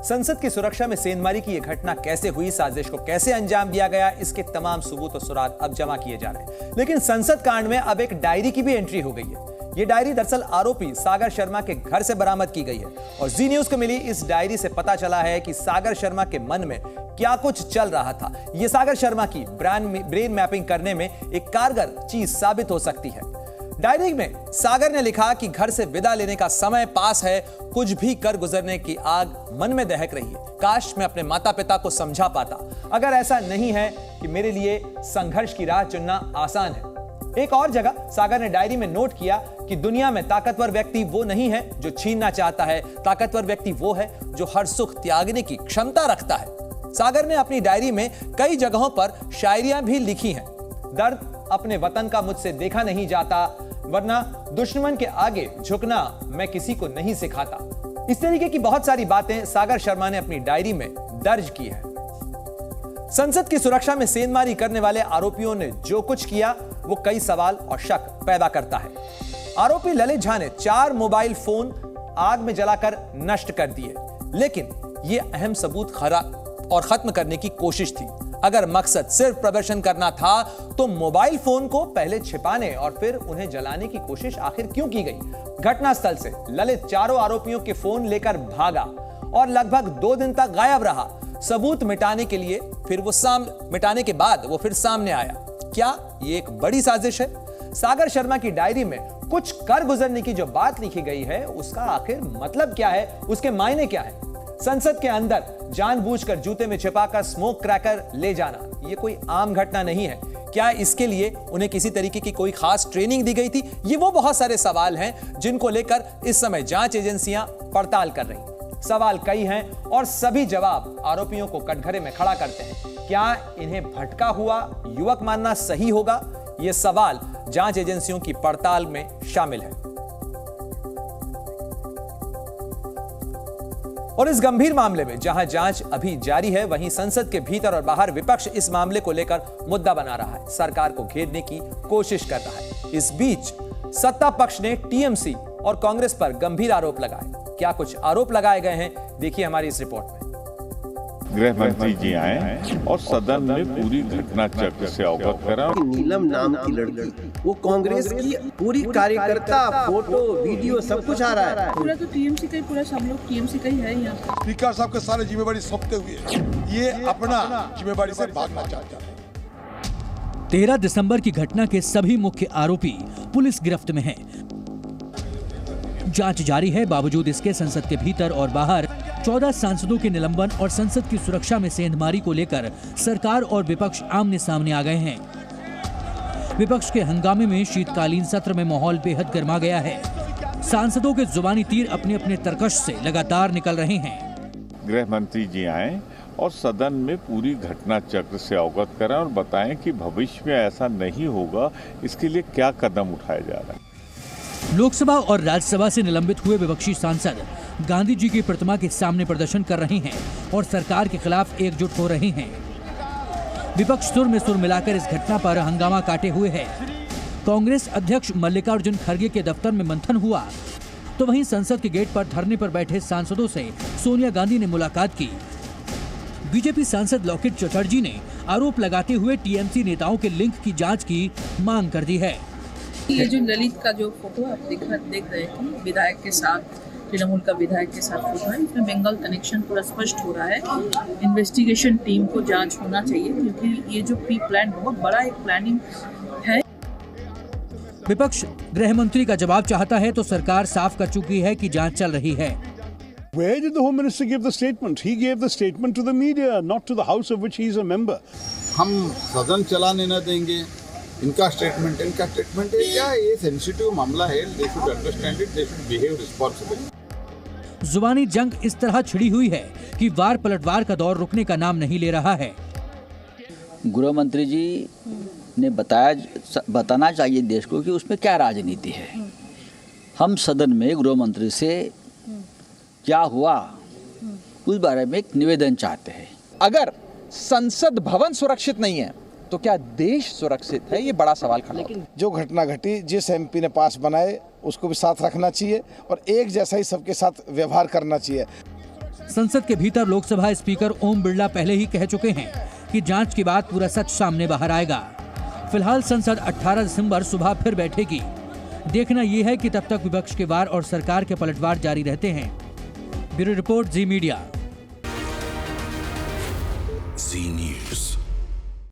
संसद की सुरक्षा में सेंधमारी की यह घटना कैसे हुई, साजिश को कैसे अंजाम दिया गया, इसके तमाम सबूत और सुराग अब जमा किए जा रहे हैं। लेकिन संसद कांड में अब एक डायरी की भी एंट्री हो गई है। ये डायरी दरअसल आरोपी सागर शर्मा के घर से बरामद की गई है और जी न्यूज को मिली इस डायरी से पता चला है कि सागर शर्मा के मन में क्या कुछ चल रहा था। ये सागर शर्मा की ब्रेन मैपिंग करने में एक कारगर चीज साबित हो सकती है। डायरी में सागर ने लिखा कि घर से विदा लेने का समय पास है, कुछ भी कर गुजरने की आग मन में दहक रही है। काश मैं अपने माता पिता को समझा पाता, अगर ऐसा नहीं है कि मेरे लिए संघर्ष की राह चुनना आसान है। एक और जगह सागर ने डायरी में नोट किया कि दुनिया में ताकतवर व्यक्ति वो नहीं है जो छीनना चाहता है, ताकतवर व्यक्ति वो है जो हर सुख त्यागने की क्षमता रखता है। सागर ने अपनी डायरी में कई जगहों पर शायरियां भी लिखी हैं। दर्द अपने वतन का मुझसे देखा नहीं जाता, वरना दुश्मन के आगे झुकना मैं किसी को नहीं सिखाता। इस तरीके की बहुत सारी बातें सागर शर्मा ने अपनी डायरी में दर्ज की है। संसद की सुरक्षा में सेंधमारी करने वाले आरोपियों ने जो कुछ किया वो कई सवाल और शक पैदा करता है। आरोपी ललित झा ने 4 मोबाइल फोन आग में जलाकर नष्ट कर दिए, लेकिन यह अहम सबूत खत्म करने की कोशिश थी। अगर मकसद सिर्फ प्रदर्शन करना था तो मोबाइल फोन को पहले छिपाने और फिर उन्हें जलाने की कोशिश आखिर क्यों की गई? घटनास्थल से ललित चारों आरोपियों के फोन लेकर भागा और लगभग 2 दिन तक गायब रहा। सबूत मिटाने के लिए मिटाने के बाद वो फिर सामने आया। क्या ये एक बड़ी साजिश है? सागर शर्मा की डायरी में कुछ कर गुजरने की जो बात लिखी गई है उसका आखिर मतलब क्या है, उसके मायने क्या है? संसद के अंदर जानबूझकर जूते में छिपाकर स्मोक क्रैकर ले जाना ये कोई आम घटना नहीं है। क्या इसके लिए उन्हें किसी तरीके की कोई खास ट्रेनिंग दी गई थी? ये वो बहुत सारे सवाल हैं जिनको लेकर इस समय जांच एजेंसियां पड़ताल कर रही हैं। सवाल कई हैं और सभी जवाब आरोपियों को कटघरे में खड़ा करते हैं। क्या इन्हें भटका हुआ युवक मानना सही होगा? ये सवाल जांच एजेंसियों की पड़ताल में शामिल है। और इस गंभीर मामले में जहां जांच अभी जारी है, वहीं संसद के भीतर और बाहर विपक्ष इस मामले को लेकर मुद्दा बना रहा है, सरकार को घेरने की कोशिश कर रहा है। इस बीच सत्ता पक्ष ने टीएमसी और कांग्रेस पर गंभीर आरोप लगाए। क्या कुछ आरोप लगाए गए हैं, देखिए हमारी इस रिपोर्ट में। गृह मंत्री जी आए और सदन में पूरी घटना चक्र से अवगत करा। नीलम नाम की लड़की, वो कांग्रेस की पूरी कार्यकर्ता, फोटो वीडियो सब कुछ आ रहा है। पूरा तो टीएमसी का ही, पूरा सब लोग टीएमसी का ही है यहाँ। स्पीकर साहब के सारे जिम्मेवारी सौंपते हुए ये अपना जिम्मेवारी से भागना चाहता है। 13 दिसंबर की घटना के सभी मुख्य आरोपी पुलिस गिरफ्त में हैं। जांच जारी है। बावजूद इसके संसद के भीतर और बाहर 14 सांसदों के निलंबन और संसद की सुरक्षा में सेंधमारी को लेकर सरकार और विपक्ष आमने सामने आ गए हैं। विपक्ष के हंगामे में शीतकालीन सत्र में माहौल बेहद गर्मा गया है। सांसदों के जुबानी तीर अपने अपने तरकश से लगातार निकल रहे हैं। गृह मंत्री जी आए और सदन में पूरी घटना चक्र से अवगत करें और बताएं कि भविष्य में ऐसा नहीं होगा, इसके लिए क्या कदम उठाया जा रहा है। लोकसभा और राज्यसभा से निलंबित हुए विपक्षी सांसद गांधी जी की प्रतिमा के सामने प्रदर्शन कर रहे हैं और सरकार के खिलाफ एकजुट हो रहे हैं। विपक्ष सुर में सुर मिलाकर इस घटना पर हंगामा काटे हुए है। कांग्रेस अध्यक्ष मल्लिकार्जुन खड़गे के दफ्तर में मंथन हुआ तो वहीं संसद के गेट पर धरने पर बैठे सांसदों से सोनिया गांधी ने मुलाकात की। बीजेपी सांसद लौकित चटर्जी ने आरोप लगाते हुए टीएमसी नेताओं के लिंक की जांच की मांग कर दी है। ये जो ललित का जो फोटो आप देख रहे थे, विधायक के साथ, तृणमूल का विधायक के साथ फोटो है, इसमें बंगाल कनेक्शन पूरा स्पष्ट हो रहा है। इन्वेस्टिगेशन टीम को जांच होना चाहिए क्योंकि ये जो प्री प्लान बहुत बड़ा एक प्लानिंग है। विपक्ष गृह मंत्री का जवाब चाहता है तो सरकार साफ कर चुकी है कि जांच चल रही है। Where did the Home Minister give the statement? He gave the statement to the media, not to the House of which he is a member. हम सदन चलाने न देंगे, इनका स्टेटमेंट है क्या? ये सेंसिटिव मामला है, they should understand it, they should behave responsibly. जुबानी जंग इस तरह छिड़ी हुई है कि वार पलटवार का दौर रुकने का नाम नहीं ले रहा है। गृह मंत्री जी ने बताना चाहिए देश को कि उसमें क्या राजनीति है। हम सदन में गृह मंत्री से क्या हुआ उस बारे में एक निवेदन चाहते हैं। अगर संसद भवन सुरक्षित नहीं है तो क्या देश सुरक्षित है? ये बड़ा सवाल खड़ा है। जो घटना घटी, जिस एमपी ने पास बनाए उसको भी साथ रखना चाहिए और एक जैसा ही सबके साथ व्यवहार करना चाहिए। संसद के भीतर लोकसभा स्पीकर ओम बिरला पहले ही कह चुके हैं कि जांच के बाद पूरा सच सामने बाहर आएगा। फिलहाल संसद 18 दिसंबर सुबह फिर बैठेगी। देखना यह है कि तब तक विपक्ष के वार और सरकार के पलटवार जारी रहते हैं। ब्यूरो रिपोर्ट, जी मीडिया। जी न्यूज़।